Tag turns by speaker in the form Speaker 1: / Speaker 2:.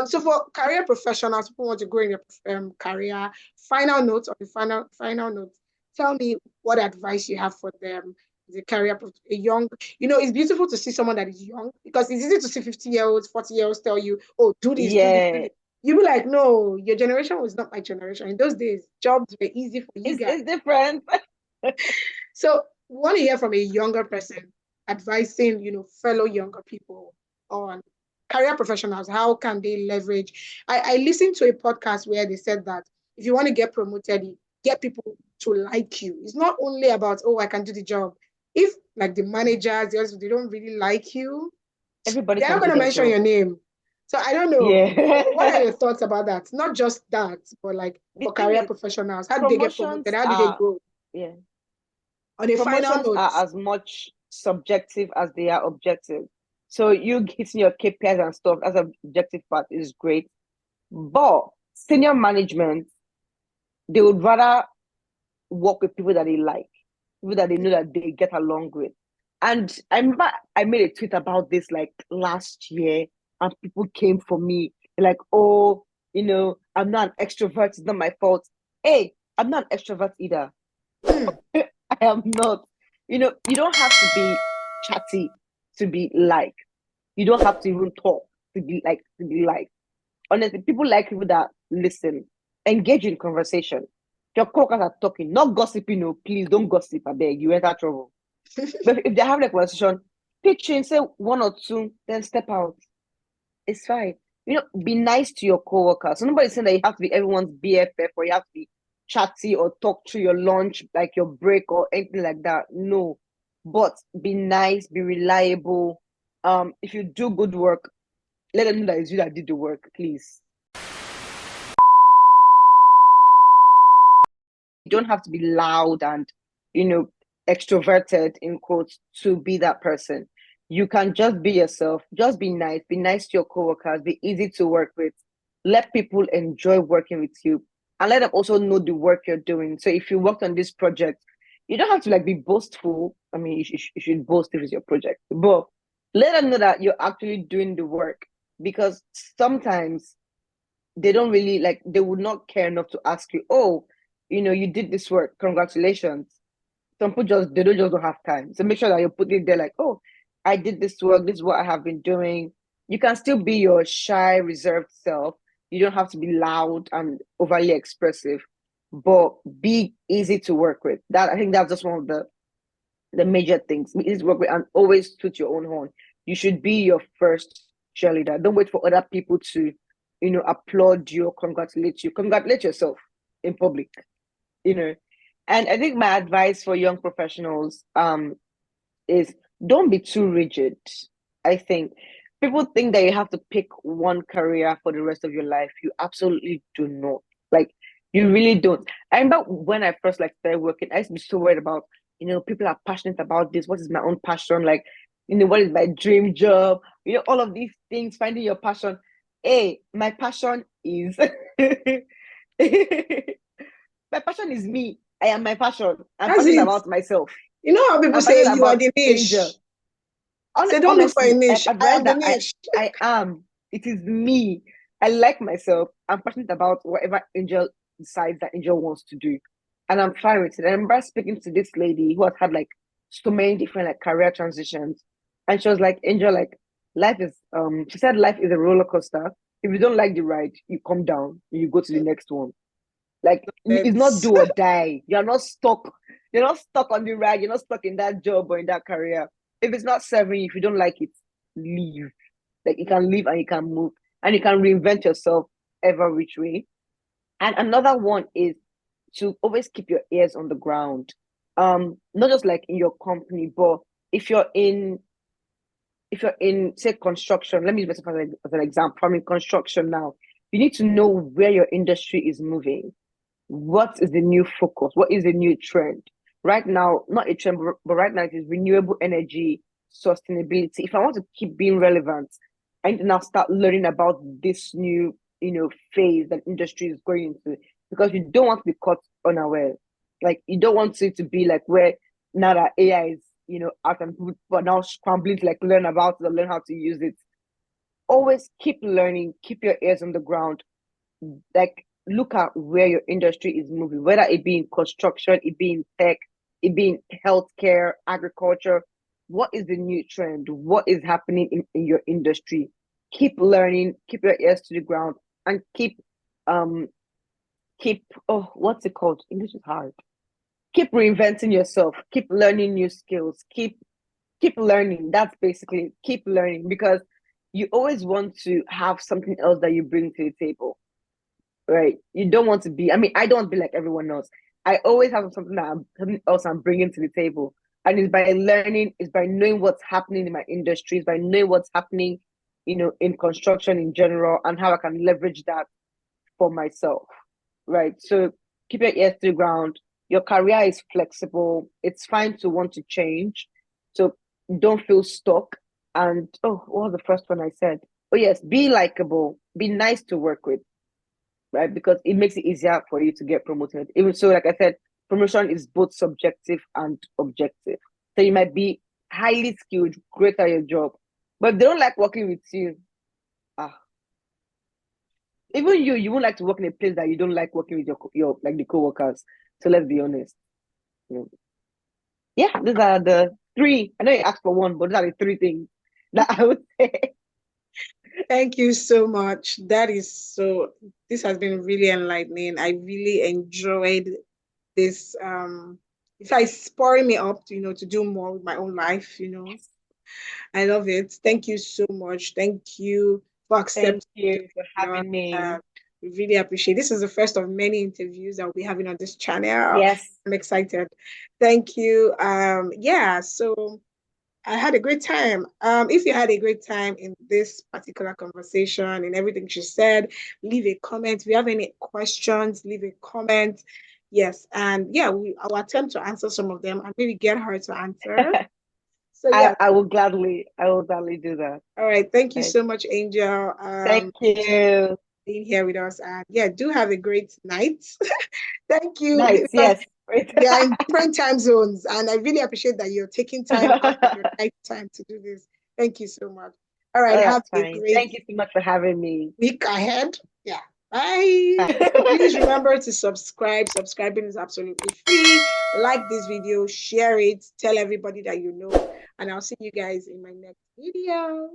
Speaker 1: So for career professionals, people want to grow in their career. Final notes or the final notes. Tell me what advice you have for them. The career, a young, it's beautiful to see someone that is young because it's easy to see 50-year-olds, 40-year-olds tell you, oh, do this, do this, do
Speaker 2: Yeah,
Speaker 1: this. You be like, no, your generation was not my generation. In those days, jobs were easy for you guys.
Speaker 2: it's different.
Speaker 1: So we want to hear from a younger person advising, fellow younger people on career professionals. How can they leverage? I listened to a podcast where they said that if you want to get promoted, you get people to like you. It's not only about, oh, I can do the job. If like the managers, they don't really like you,
Speaker 2: Everybody
Speaker 1: they're not
Speaker 2: can
Speaker 1: going
Speaker 2: do
Speaker 1: to
Speaker 2: their
Speaker 1: mention
Speaker 2: job.
Speaker 1: your name. So I don't know. What are
Speaker 2: Yeah.
Speaker 1: your thoughts about that? Not just that, but like
Speaker 2: The
Speaker 1: for
Speaker 2: thing
Speaker 1: career
Speaker 2: is,
Speaker 1: professionals, how do they get promoted?
Speaker 2: promotions
Speaker 1: How do they
Speaker 2: are,
Speaker 1: grow?
Speaker 2: yeah,
Speaker 1: On a final
Speaker 2: promotions
Speaker 1: note,
Speaker 2: are as much subjective as they are objective. So you hitting your KPIs and stuff as an objective part is great. But senior management, they would rather work with people that they like, people that they know that they get along with. And I remember I made a tweet about this like last year, and people came for me like, oh, I'm not an extrovert, it's not my fault. Hey, I'm not an extrovert either.
Speaker 1: hmm,
Speaker 2: I am not. You don't have to be chatty to be like. You don't have to even talk to be like. Honestly, people like people that listen, engage in conversation. Your coworkers are talking, not gossiping. No, please don't gossip. I beg you, enter trouble. But if they have a conversation, pitch in, say one or two, then step out. It's fine. Be nice to your coworkers. So nobody's saying that you have to be everyone's BFF or you have to be chatty or talk through your lunch, like your break or anything like that. No. But be nice, be reliable. If you do good work, let them know that it's you that did the work, please. You don't have to be loud and, you know, extroverted in quotes to be that person. You can just be yourself, just be nice to your coworkers, be easy to work with, let people enjoy working with you, and let them also know the work you're doing. So if you worked on this project, you don't have to like be boastful. I mean, you should boast if it's your project, but let them know that you're actually doing the work because sometimes they don't really like they would not care enough to ask you, oh, you did this work, congratulations. Some people don't have time. So make sure that you put it there like, oh, I did this work, this is what I have been doing. You can still be your shy, reserved self. You don't have to be loud and overly expressive, but be easy to work with. That I think that's just one of the major things. Be easy to work with and always toot your own horn. You should be your first cheerleader. Don't wait for other people to, applaud you or congratulate you. Congratulate yourself in public, you know. And I think my advice for young professionals is don't be too rigid. I think people think that you have to pick one career for the rest of your life. You absolutely do not. Like you really don't. I remember when I first like started working, I used to be so worried about, people are passionate about this. What is my own passion? Like, what is my dream job? All of these things, finding your passion. Hey, my passion is my passion is me. I am my passion. I'm
Speaker 1: that's
Speaker 2: passionate
Speaker 1: it.
Speaker 2: about myself.
Speaker 1: You know how people
Speaker 2: I'm
Speaker 1: say
Speaker 2: passionate
Speaker 1: you are
Speaker 2: about
Speaker 1: the
Speaker 2: Angel.
Speaker 1: niche. Say, don't look for a
Speaker 2: Honestly,
Speaker 1: niche.
Speaker 2: I'd
Speaker 1: I am
Speaker 2: rather
Speaker 1: the
Speaker 2: that
Speaker 1: niche.
Speaker 2: I am. It is me. I like myself. I'm passionate about whatever Angel decides that Angel wants to do. And I'm fine with it. I remember speaking to this lady who has had like so many different like career transitions. And she was like, Angel, like life is she said life is a roller coaster. If you don't like the ride, you come down and you go to the next one. Like it's not
Speaker 1: It's
Speaker 2: do or die. You're not stuck. You're not stuck on the ride. You're not stuck in that job or in that career. If it's not serving you, if you don't like it, leave. Like you can leave and you can move and you can reinvent yourself ever which way. And another one is to always keep your ears on the ground. Not just like in your company, but if you're in say construction, let me use myself as an example. I'm in construction now. You need to know where your industry is moving. What is the new focus? What is the new trend? Right now, not a trend, but right now it is renewable energy, sustainability. If I want to keep being relevant, I need to now start learning about this new, phase that industry is going into because you don't want to be caught unaware. Like you don't want it to be like where now that AI is, out and people are now scrambling to like learn about it or learn how to use it always keep learning, keep your ears on the ground. Like, look at where your industry is moving, whether it be in construction, it be in tech, it be in healthcare, agriculture. What is the new trend? What is happening in your industry? Keep learning, keep your ears to the ground, and um what's it called? English is hard. Keep reinventing yourself, keep learning new skills, keep learning. That's basically keep learning, because you always want to have something else that you bring to the table, right? You don't want to be, I mean, I don't want to be like everyone else. I always have something else I'm bringing to the table. And it's by learning, it's by knowing what's happening in my industry, it's by knowing what's happening, in construction in general, and how I can leverage that for myself, right? So keep your ears to the ground. Your career is flexible. It's fine to want to change. So don't feel stuck. And what was the first one I said? Oh, yes, be likable, be nice to work with, right? Because it makes it easier for you to get promoted. Even so, like I said, promotion is both subjective and objective. So you might be highly skilled, great at your job, but if they don't like working with you, ah, even you won't like to work in a place that you don't like working with your like the co-workers. So let's be honest. Yeah, these are the three. I know you asked for one, but these are the three things that I would say.
Speaker 1: Thank you so much. This has been really enlightening. I really enjoyed this. It's spurring me up to do more with my own life. I love it. Thank you so much. Thank you for
Speaker 2: Thank
Speaker 1: accepting
Speaker 2: you
Speaker 1: to
Speaker 2: for
Speaker 1: be on.
Speaker 2: having me.
Speaker 1: We really appreciate. This is the first of many interviews that we'll be having on this channel.
Speaker 2: Yes.
Speaker 1: I'm excited. Thank you. Yeah, so I had a great time. If you had a great time in this particular conversation and everything she said, leave a comment. If you have any questions, leave a comment. Yes, and yeah, I'll attempt to answer some of them and maybe get her to answer. So yeah.
Speaker 2: I will gladly do that.
Speaker 1: All right. Thank you
Speaker 2: Right.
Speaker 1: so much, Angel.
Speaker 2: Thank you.
Speaker 1: Being here with us. And yeah, do have a great night. Thank you.
Speaker 2: Nice,
Speaker 1: Because
Speaker 2: yes. Great.
Speaker 1: we are in different time zones, and I really appreciate that you're taking time out of your night time to do this. Thank you so much. All right.
Speaker 2: Oh,
Speaker 1: Have
Speaker 2: that's
Speaker 1: a
Speaker 2: fine.
Speaker 1: great
Speaker 2: Thank you so much for having me.
Speaker 1: week ahead. Yeah. Bye.
Speaker 2: Bye.
Speaker 1: Please remember to subscribe. Subscribing is absolutely free. Like this video, share it, tell everybody that you know, and I'll see you guys in my next video.